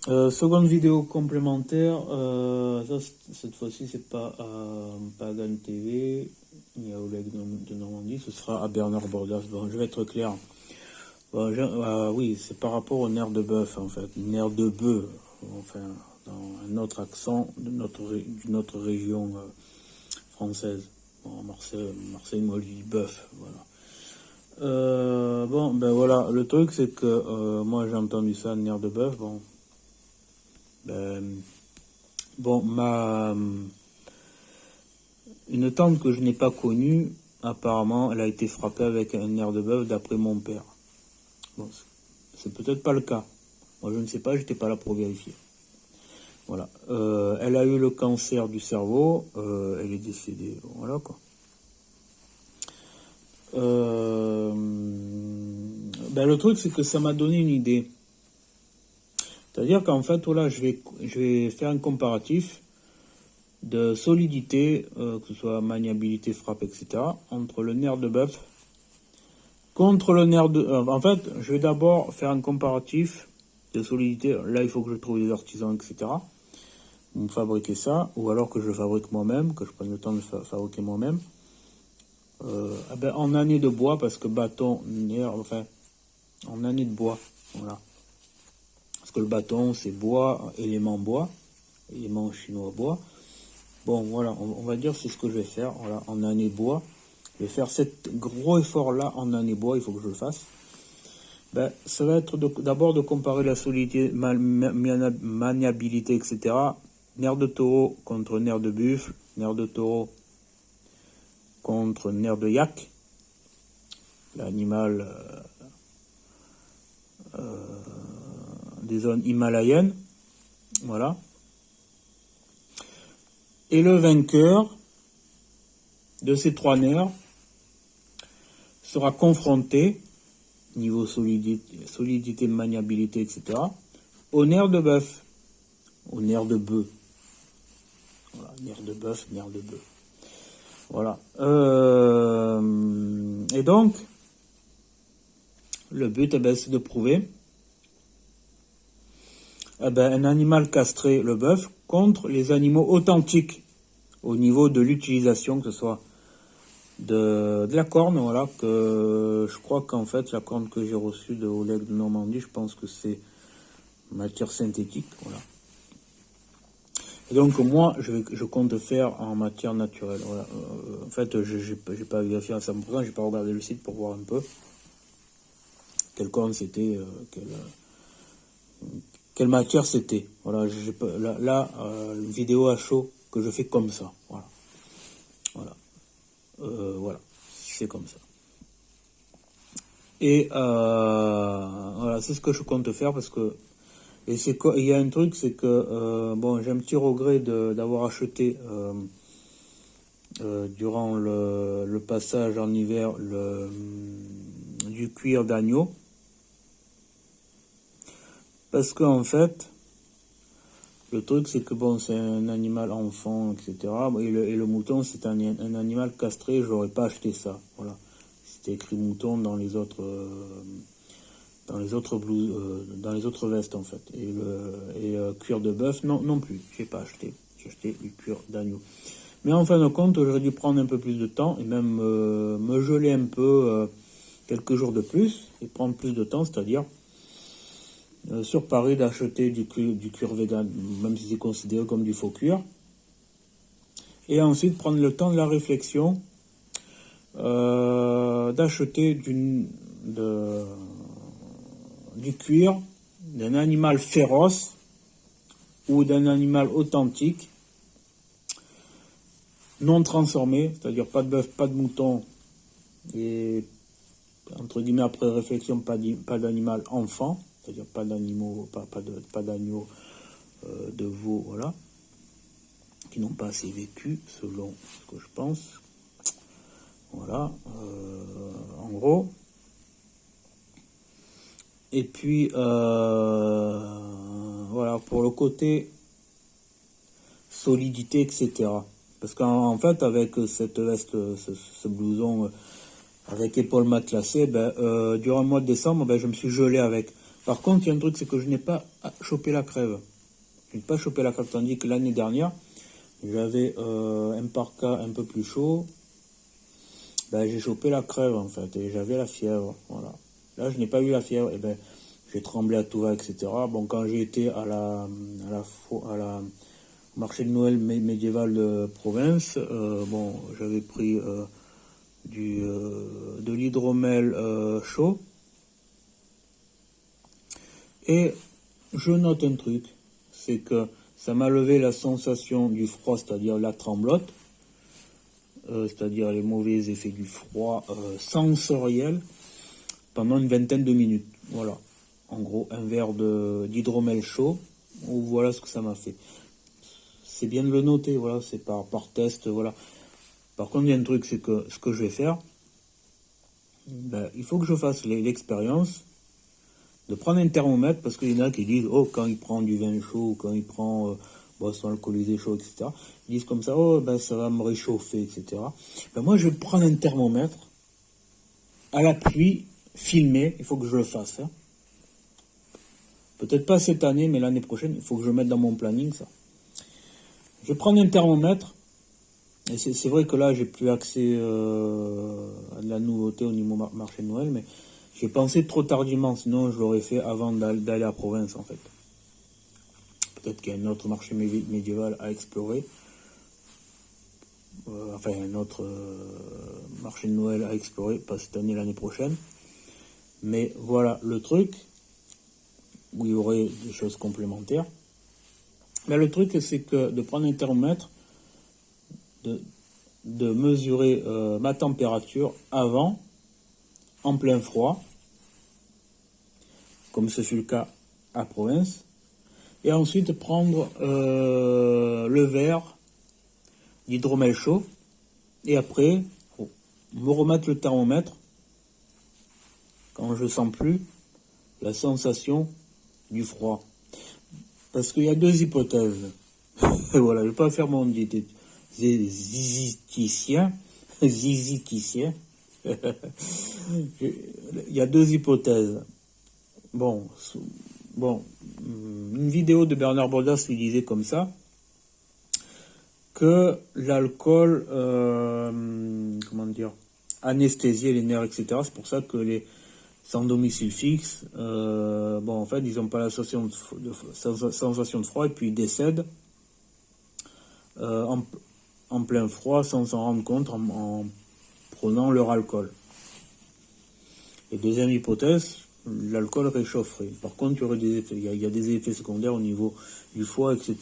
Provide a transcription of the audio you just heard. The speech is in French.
Seconde vidéo complémentaire, cette fois-ci c'est pas à Pagan TV ni à Oleg de Normandie, ce sera à Bernard Bordas. Bon, je vais être clair. Bon, oui, c'est par rapport au nerf de bœuf en fait, nerf de bœuf, enfin dans un autre accent d'une autre région française. Bon, Marseille, moi je dis bœuf, voilà. Bon, ben voilà, le truc c'est que moi j'ai entendu ça, nerf de bœuf, bon. Ben, bon, une tante que je n'ai pas connue, apparemment, elle a été frappée avec un nerf de bœuf d'après mon père. Bon, c'est peut-être pas le cas. Moi, je ne sais pas, j'étais pas là pour vérifier. Voilà. Elle a eu le cancer du cerveau, elle est décédée. Voilà, quoi. Ben, le truc, c'est que ça m'a donné une idée. C'est-à-dire qu'en fait, voilà, je vais faire un comparatif de solidité, que ce soit maniabilité, frappe, etc., entre le nerf de bœuf contre le nerf de... en fait, je vais d'abord faire un comparatif de solidité. Là, il faut que je trouve des artisans, etc., pour me fabriquer ça, ou alors que je le fabrique moi-même, que je prenne le temps de fabriquer moi-même. En année de bois, parce que bâton, nerf, enfin, en année de bois, voilà. Parce que le bâton, c'est bois, élément chinois bois. Bon, voilà, on va dire c'est ce que je vais faire, voilà, en année bois. Je vais faire cet gros effort-là en année bois, il faut que je le fasse. Ben, ça va être d'abord de comparer la solidité, maniabilité, etc. Nerf de taureau contre nerf de buffle, nerf de taureau contre nerf de yak, l'animal des zones himalayennes, voilà. Et le vainqueur de ces trois nerfs sera confronté, niveau solidité, maniabilité, etc., au nerf de bœuf, au nerf de bœuf. Voilà, nerf de bœuf, nerf de bœuf. Voilà. Et donc, le but, c'est de prouver un animal castré, le bœuf, contre les animaux authentiques au niveau de l'utilisation, que ce soit de la corne, voilà, que je crois qu'en fait, la corne que j'ai reçue de Oleg de Normandie, je pense que c'est matière synthétique, voilà. Et donc moi, je compte faire en matière naturelle, voilà. En fait, j'ai pas vérifié à 100%, j'ai pas regardé le site pour voir un peu quelle corne c'était, quelle matière c'était. Voilà, une vidéo à chaud que je fais comme ça, voilà. Voilà. Voilà, c'est comme ça. Et voilà, c'est ce que je compte faire parce que et c'est quoi, il y a un truc, c'est que bon, j'ai un petit regret d'avoir acheté durant le passage en hiver du cuir d'agneau, parce que en fait, le truc c'est que bon, c'est un animal enfant, etc. Et le mouton, c'est un animal castré, j'aurais pas acheté ça, voilà. C'était écrit mouton dans les autres dans les autres vestes en fait. Et cuir de bœuf, non plus, j'ai pas acheté. J'ai acheté du cuir d'agneau. Mais en fin de compte, j'aurais dû prendre un peu plus de temps et même me geler un peu quelques jours de plus et prendre plus de temps, c'est-à-dire sur Paris d'acheter du cuir vegan, même si c'est considéré comme du faux cuir. Et ensuite prendre le temps de la réflexion, d'acheter du cuir d'un animal féroce ou d'un animal authentique, non transformé, c'est-à-dire pas de bœuf, pas de mouton, et entre guillemets après réflexion, pas d'animal enfant, c'est-à-dire pas d'animaux, pas d'agneaux, de veaux, voilà, qui n'ont pas assez vécu, selon ce que je pense. Voilà, en gros. Et puis, voilà, pour le côté solidité, etc. Parce qu'en fait, avec cette veste, ce blouson avec épaules matelassées, durant le mois de décembre, je me suis gelé avec. Par contre, il y a un truc, c'est que je n'ai pas chopé la crève. Je n'ai pas chopé la crève, tandis que l'année dernière, j'avais un parka un peu plus chaud. Ben, j'ai chopé la crève, en fait, et j'avais la fièvre, voilà. Là, je n'ai pas eu la fièvre, et ben, j'ai tremblé à tout va, etc. Bon, quand j'ai été à la marché de Noël médiéval de province, bon, j'avais pris de l'hydromel chaud. Et je note un truc, c'est que ça m'a levé la sensation du froid, c'est-à-dire la tremblote, c'est-à-dire les mauvais effets du froid sensoriel, pendant une vingtaine de minutes. Voilà. En gros, un verre d'hydromel chaud, voilà ce que ça m'a fait. C'est bien de le noter, voilà, c'est par test, voilà. Par contre, il y a un truc, c'est que ce que je vais faire, ben, il faut que je fasse l'expérience de prendre un thermomètre, parce qu'il y en a qui disent, oh, quand il prend du vin chaud, ou quand il prend boisson alcoolisée chaud, etc., ils disent comme ça, oh, ben ça va me réchauffer, etc. Ben moi, je vais prendre un thermomètre, à la pluie, filmé, il faut que je le fasse. Hein. Peut-être pas cette année, mais l'année prochaine, il faut que je mette dans mon planning ça. Je vais prendre un thermomètre, et c'est vrai que là, j'ai plus accès à de la nouveauté au niveau marché de Noël, mais j'ai pensé trop tardivement, sinon je l'aurais fait avant d'aller à la province, en fait. Peut-être qu'il y a un autre marché médiéval à explorer, enfin un autre marché de Noël à explorer, pas cette année, l'année prochaine. Mais voilà le truc, où il y aurait des choses complémentaires. Mais le truc, c'est que de prendre un thermomètre, de mesurer ma température avant, en plein froid, comme ce fut le cas à Provence, et ensuite prendre le verre d'hydromel chaud, et après me remettre le thermomètre quand je sens plus la sensation du froid. Parce qu'il y a deux hypothèses. Voilà, je ne vais pas faire mon ziziticien. Ziziticien. Il y a deux hypothèses. Bon, une vidéo de Bernard Bordas lui disait comme ça, que l'alcool, comment dire, anesthésiait les nerfs, etc. C'est pour ça que les sans domicile fixe, bon, en fait, ils n'ont pas la sensation de froid, et puis ils décèdent en plein froid sans s'en rendre compte en prenant leur alcool. Et deuxième hypothèse, l'alcool réchaufferait. Par contre, il y a des effets secondaires au niveau du foie, etc.